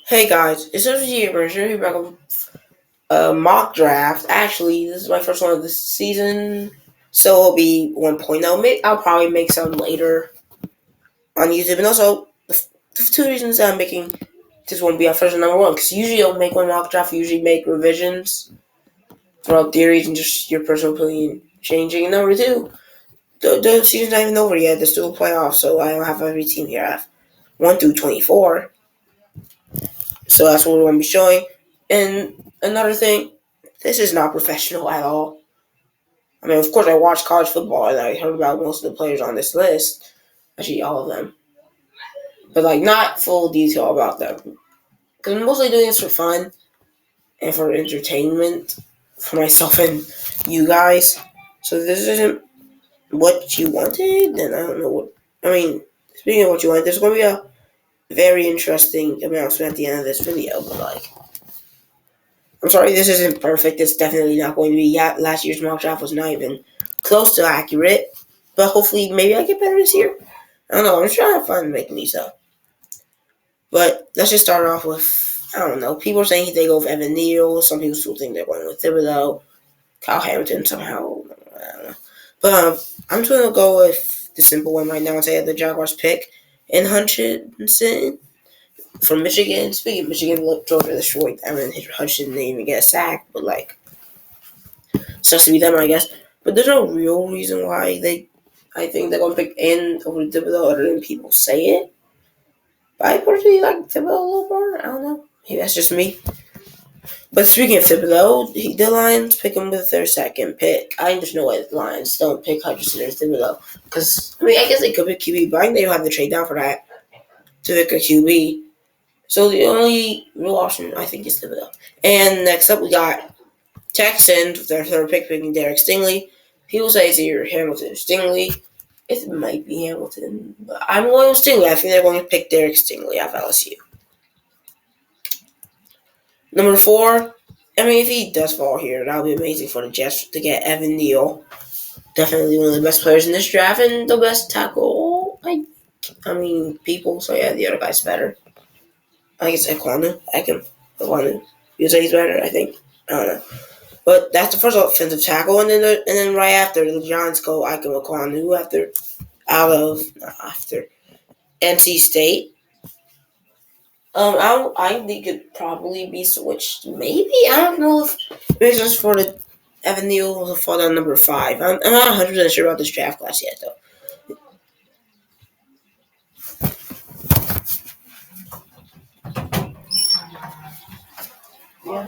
Hey guys, it's Brisker here back on mock draft. Actually, this is my first one of this season, so it'll be 1.0. I'll probably make some later on YouTube, and also the two reasons that I'm making this won't be our first and number one, because usually I'll make one mock draft, usually make revisions throughout theories and just your personal opinion changing. And number two, the season's not even over yet. There's still a playoff, so I don't have every team here. I have 1 through 24. So that's what we're going to be showing. And another thing, this is not professional at all. I mean, of course, I watch college football and I heard about most of the players on this list. Actually, all of them. But, not full detail about them. Because I'm mostly doing this for fun and for entertainment for myself and you guys. So if this isn't what you wanted, then I don't know what. I mean, speaking of what you wanted, there's going to be a very interesting announcement at the end of this video. But, I'm sorry, this isn't perfect. It's definitely not going to be. Last year's mock draft was not even close to accurate. But hopefully, maybe I get better this year. I don't know. I'm just trying to have fun making these up. But let's just start off with, I don't know. People are saying they go with Evan Neal. Some people still think they're going with Thibodeau. Kyle Hamilton somehow. I don't know. But I'm just going to go with the simple one right now and say the Jaguars pick in Hutchinson from Michigan. Speaking of Michigan, Georgia destroyed them, and Hutchinson didn't even get a sack. But, sucks to be them, I guess. But there's no real reason why I think they're going to pick in over Thibodeau other than people say it. But I personally like Thibodeau a little more. I don't know. Maybe that's just me. But speaking of Thibodeau, the Lions pick him with their second pick. I just know why the Lions don't pick Hutchinson or Thibodeau. Because, I guess they could pick QB, but I think they don't have to trade down for that to pick a QB. So the only real option, I think, is Thibodeau. And next up, we got Texans with their third pick picking Derek Stingley. People say it's either Hamilton or Stingley. It might be Hamilton, but I'm going with Stingley. I think they're going to pick Derek Stingley out of LSU. Number 4, if he does fall here, that would be amazing for the Jets to get Evan Neal. Definitely one of the best players in this draft and the best tackle. People say the other guy's better. I think it's Jaquan. You say he's better, I think. I don't know. But that's the first offensive tackle, and then right after the Giants go Jaquan after NC State. I think it could probably be switched. Maybe I don't know if it makes sense for the Evan Neal to fall down number 5. I'm not 100% sure about this draft class yet, though. Yeah.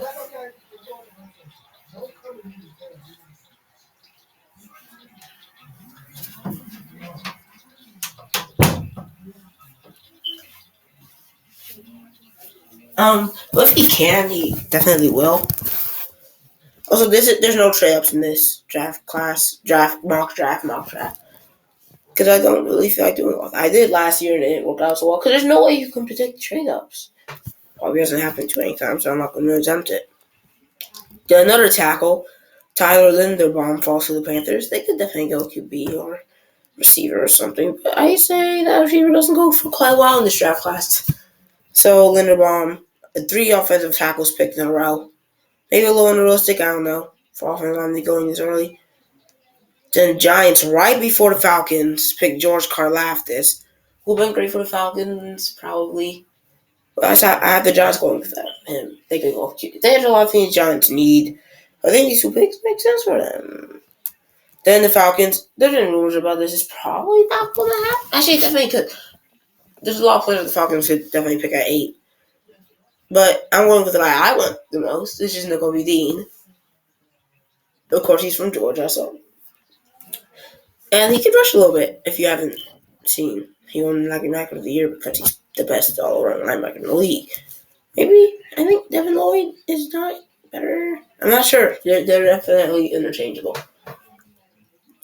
But if he can, he definitely will. Also, there's no trade ups in this mock draft. Because I don't really feel like doing it. I did last year and it didn't work out so well. Because there's no way you can predict trade ups. Probably hasn't happened too many times, so I'm not going to attempt it. Then another tackle, Tyler Linderbaum, falls to the Panthers. They could definitely go QB or receiver or something. But I say that receiver doesn't go for quite a while in this draft class. So Linderbaum, 3 offensive tackles picked in a row. Maybe a little unrealistic, I don't know, for offensive line going this early. Then Giants, right before the Falcons, picked George Karlaftis, who'll been great for the Falcons, probably. But I have the Giants going with that. And they can go. They have a lot of things Giants need. I think these 2 picks make sense for them. Then the Falcons, there's been rumors about this. It's probably not going to happen. Actually, it definitely could. There's a lot of players the Falcons could definitely pick at 8. But I'm going with the guy I want the most. This is Nakobe Dean. Of course, he's from Georgia, so. And he can rush a little bit if you haven't seen. He won linebacker of the year because he's the best all-around linebacker in the league. Maybe, I think Devin Lloyd is not better. I'm not sure. They're definitely interchangeable.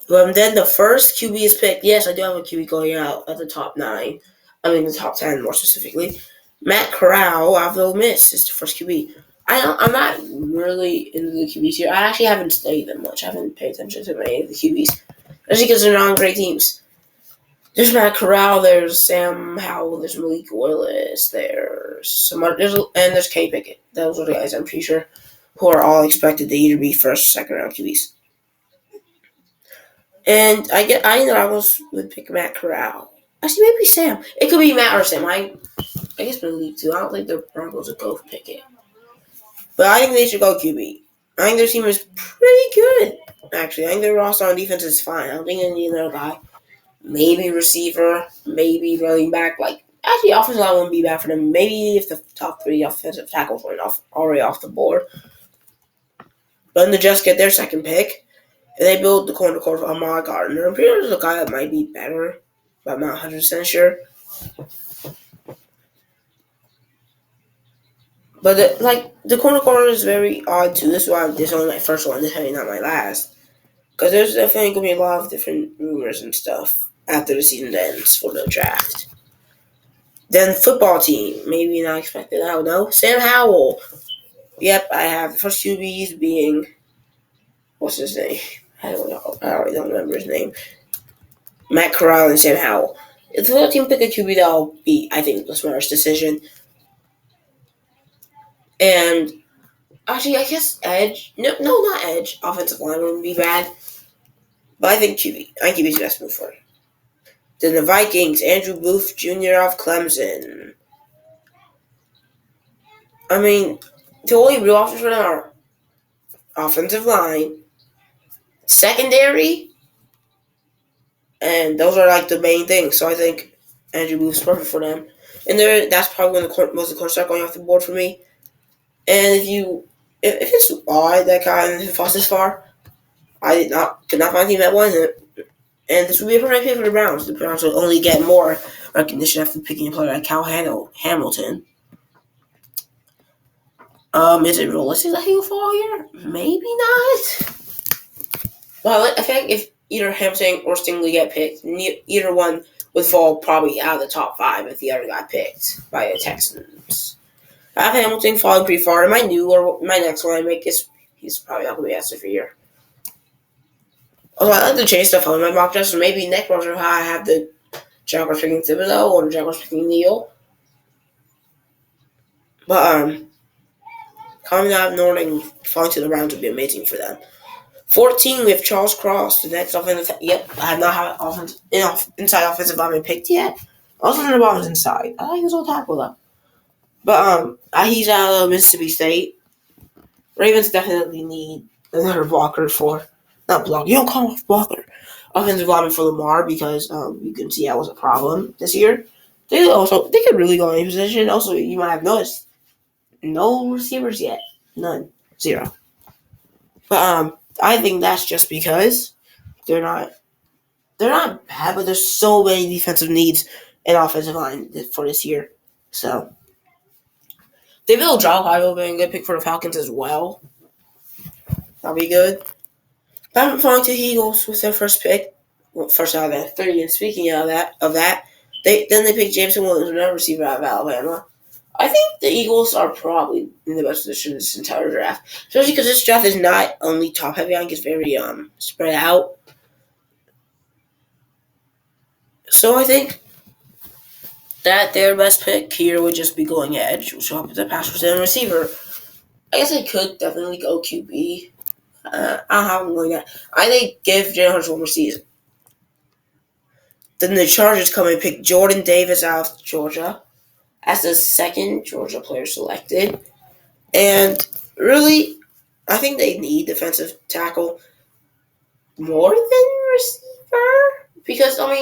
Then the first QB is picked. Yes, I do have a QB going out at the top 9. The top 10 more specifically. Matt Corral out of Ole Miss is the first QB. I'm not really into the QBs here. I actually haven't studied them much. I haven't paid attention to many of the QBs. Especially because they're not on great teams. There's Matt Corral. There's Sam Howell. There's Malik Willis. There's some other, and there's K Pickett. Those are the guys I'm pretty sure who are all expected to either be first or second round QBs. And I know I would pick Matt Corral. Actually, maybe Sam. It could be Matt or Sam. I guess Malik too. I don't think the Broncos would go pick it, but I think they should go QB. I think their team is pretty good. Actually, I think their roster on defense is fine. I don't think they need another guy. Maybe receiver, maybe running back. Actually, offensive line wouldn't be bad for them. Maybe if the top 3 offensive tackles weren't already off the board. But then the Jets get their second pick, and they build the corner for Amar Gardner. I'm pretty sure there's a guy that might be better, but I'm not 100% sure. But the corner is very odd too. This is why this is only my first one. This is not my last. Because there's definitely going to be a lot of different rumors and stuff after the season ends for the draft. Then football team, maybe not expected. I don't know. Sam Howell. Yep, I have the first QBs being, what's his name? I already don't remember his name. Matt Corral and Sam Howell. If the football team pick a QB, that'll be, I think, the smartest decision. And actually, I guess edge. No, not edge. Offensive line wouldn't be bad. But I think QB. I think QB is the best move for him. Then the Vikings, Andrew Booth Jr. of Clemson. I mean, the only real options for them are offensive line, secondary, and those are the main things. So I think Andrew Booth's perfect for them. And that's probably one of the most important stuff going off the board for me. And if it's odd that guy falls this far, I could not find a team that won it. And this would be a perfect pick for the Browns. The Browns will only get more recognition after picking a player like Cal Hamilton. Is it realistic that he will fall here? Maybe not. Well, I think if either Hamilton or Stingley get picked, either one would fall probably out of the top 5 if the other got picked by the Texans. I have Hamilton falling pretty far. And my next one I make is he's probably not going to be asked for a year. Although I like to change stuff on my mock draft, so maybe next month I have the Jaguars picking Thibodeau or the Jaguars picking Neal. But coming out of Northern, falling to the Browns would be amazing for them. 14, we have Charles Cross, the next offensive. Yep, I have not had inside offensive lineman picked yet. Also, the ball's inside. I like his old tackle though. But he's out of Mississippi State. Ravens definitely need another blocker not blocker. You don't call him a blocker. Offensive lineman for Lamar because you can see that was a problem this year. They could really go in any position. Also, you might have noticed no receivers yet, none, 0. But I think that's just because they're not bad, but there's so many defensive needs and offensive line for this year. So they will draw Ohio being a good pick for the Falcons as well. That'll be good. But I'm going to the Eagles with their first pick. Well, first out of that 3. And speaking of that, they pick Jameson Williams, another receiver out of Alabama. I think the Eagles are probably in the best position in this entire draft, especially because this draft is not only top heavy. I think it's very spread out. So I think that their best pick here would just be going edge, which will help with the pass rush and receiver. I guess I could definitely go QB. I don't have them going that. I think give Jalen Hurts one more season. Then the Chargers come and pick Jordan Davis out of Georgia as the second Georgia player selected. And really, I think they need defensive tackle more than receiver. Because, I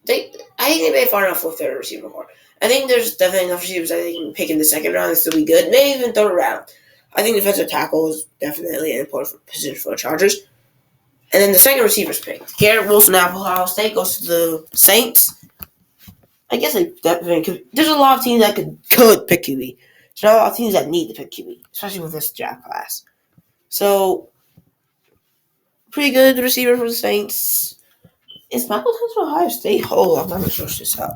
think they made far enough with their receiver core. I think there's definitely enough receivers I think can pick in the second round and still be good. Maybe even third round. I think defensive tackle is definitely an important position for the Chargers. And then the second receiver's picked. Garrett Wilson out of Ohio State goes to the Saints. I guess they definitely could. There's a lot of teams that could pick QB. There's not a lot of teams that need to pick QB, especially with this draft class. So, pretty good receiver for the Saints. Is Michael Thomas from Ohio State? Hold on, I'm going to search this out.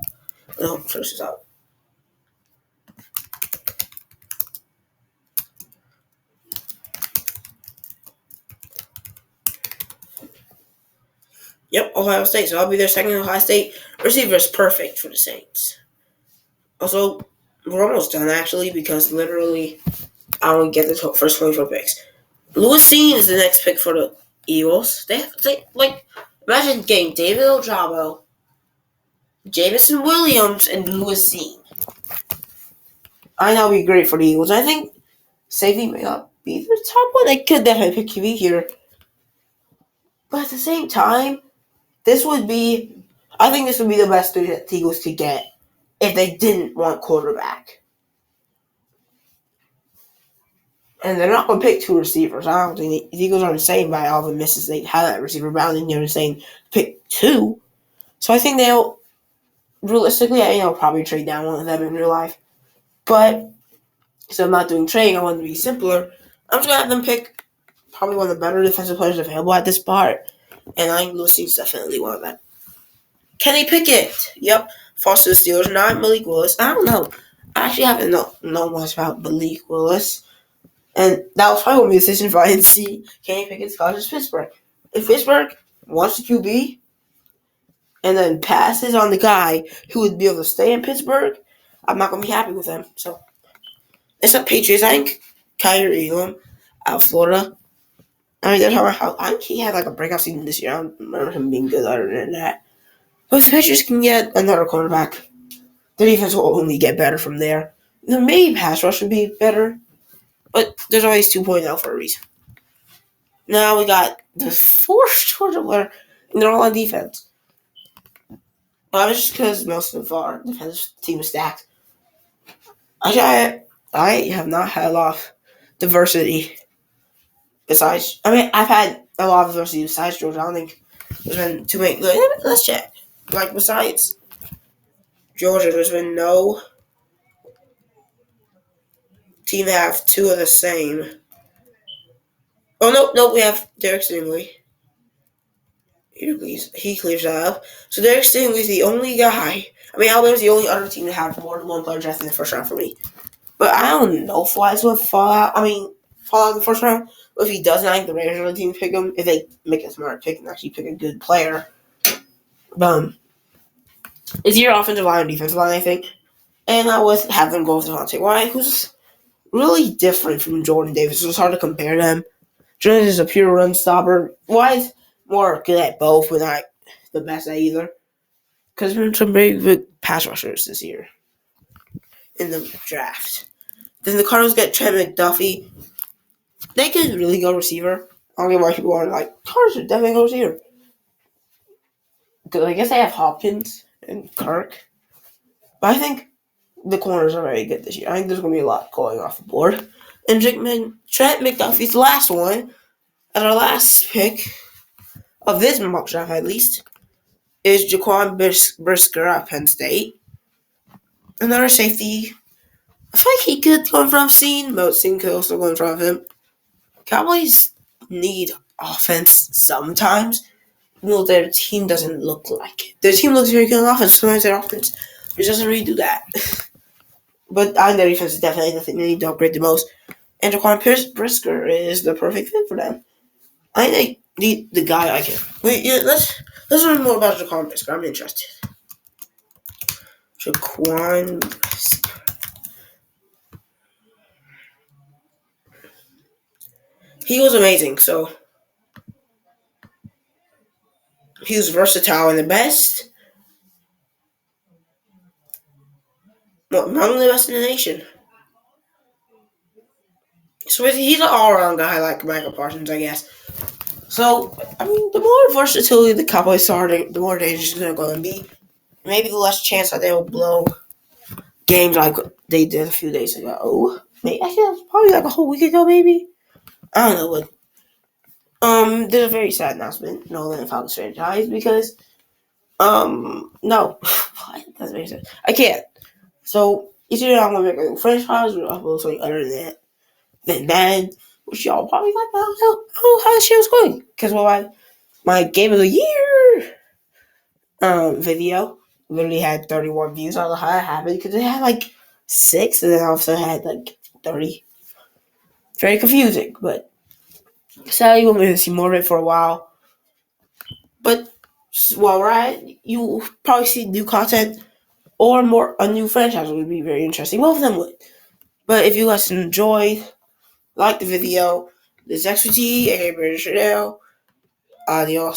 Yep, Ohio State. So I'll be their second Ohio State receiver is perfect for the Saints. Also, we're almost done actually because literally I don't get the first 24 picks. Lewis Dean is the next pick for the Eagles. They imagine getting David Ojabo, Jamison Williams, and Lewis Dean. I know it'd be great for the Eagles. I think safety may not be the top one. They could definitely pick QB here. But at the same time, I think this would be the best thing that the Eagles could get if they didn't want quarterback. And they're not going to pick two receivers. I don't think the Eagles are insane by all the misses they had at receiver. But I don't think they're insane to pick two. So I think realistically, I'll probably trade down one of them in real life. But, so I'm not doing trading, I want it to be simpler. I'm just going to have them pick probably one of the better defensive players available at this part. And I think Lewis is definitely one of them. Kenny Pickett. Yep. Falls to the Steelers. Not Malik Willis. I don't know. I actually haven't known much about Malik Willis. And that was probably one of the decisions if I didn't see Kenny Pickett's college is Pittsburgh. If Pittsburgh wants the QB and then passes on the guy who would be able to stay in Pittsburgh, I'm not going to be happy with them. So, it's the Patriots. I think Kyrie Elam out of Florida. I mean, they're talking about how I think he had like a breakout season this year. I don't remember him being good other than that. But if the Patriots can get another quarterback, the defense will only get better from there. Maybe pass rush would be better, but there's always 2.0 for a reason. Now we got the fourth Georgia player, and they're all on defense. Well, just because most of our defensive team is stacked. I have not had a lot of diversity besides. I mean, I've had a lot of diversity besides Georgia. I don't think there's been too many. Let's check. Like, besides Georgia, there's been no team that have two of the same. Oh, no, we have Derek Stingley. He clears that up. So Derek Stingley is the only guy. I mean, Alabama's the only other team to have more than one player drafted in the first round for me. But I don't know if Flies would fall out in the first round. But if he doesn't, I think the Raiders are the team to pick him. If they make a smart pick and actually pick a good player. It's your offensive line and defensive line, I think. And I would have them go with Devontae Wyatt, who's really different from Jordan Davis. So it's hard to compare them. Jordan is a pure run stopper. Wyatt's more good at both, but not the best at either. Because there's been some very good pass rushers this year in the draft. Then the Cardinals get Trent McDuffie. They could really go receiver. I don't get why people are like, Cardinals should definitely go receiver. Because I guess they have Hopkins and Kirk. But I think the corners are very good this year. I think there's going to be a lot going off the board. And Trent McDuffie's the last one, and our last pick of this mock draft, at least, is Jaquan Brisker at Penn State. Another safety. I feel like he could go in front of Scene, but Scene could also go in front of him. Cowboys need offense sometimes, even though their team doesn't look like it. Their team looks very good on offense. Sometimes their offense just doesn't really do that. But I think their defense is definitely the thing they need to upgrade the most. And Jaquan Brisker is the perfect fit for them. I think they need the guy I can. Wait, yeah, let's learn more about Jaquan Brisker. I'm interested. Jaquan Brisker. He was amazing, so he was versatile and the best. Well, among the best in the nation. So he's an all-around guy like Michael Parsons, I guess. So, I mean, the more versatility the Cowboys are, the more dangerous it's going to be. Maybe the less chance that they will blow games like they did a few days ago. Maybe, I think probably like a whole week ago, maybe. I don't know, but there's a very sad announcement. Nolan and Falcons franchise because no, that's very sad. I can't. So either I'm gonna make a new franchise or I'll do something other than that, which y'all probably like. I don't know how the shit was going because my game of the year video literally had 31 views. I don't know how that happened because it had like 6 and then I also had like 30. Very confusing, but sadly, we'll maybe see more of it for a while. But while we're at it, you will probably see new content or a new franchise would be very interesting. Both of them would. But if you guys enjoyed, like the video, this is XPT, aka British Chanel. Adios.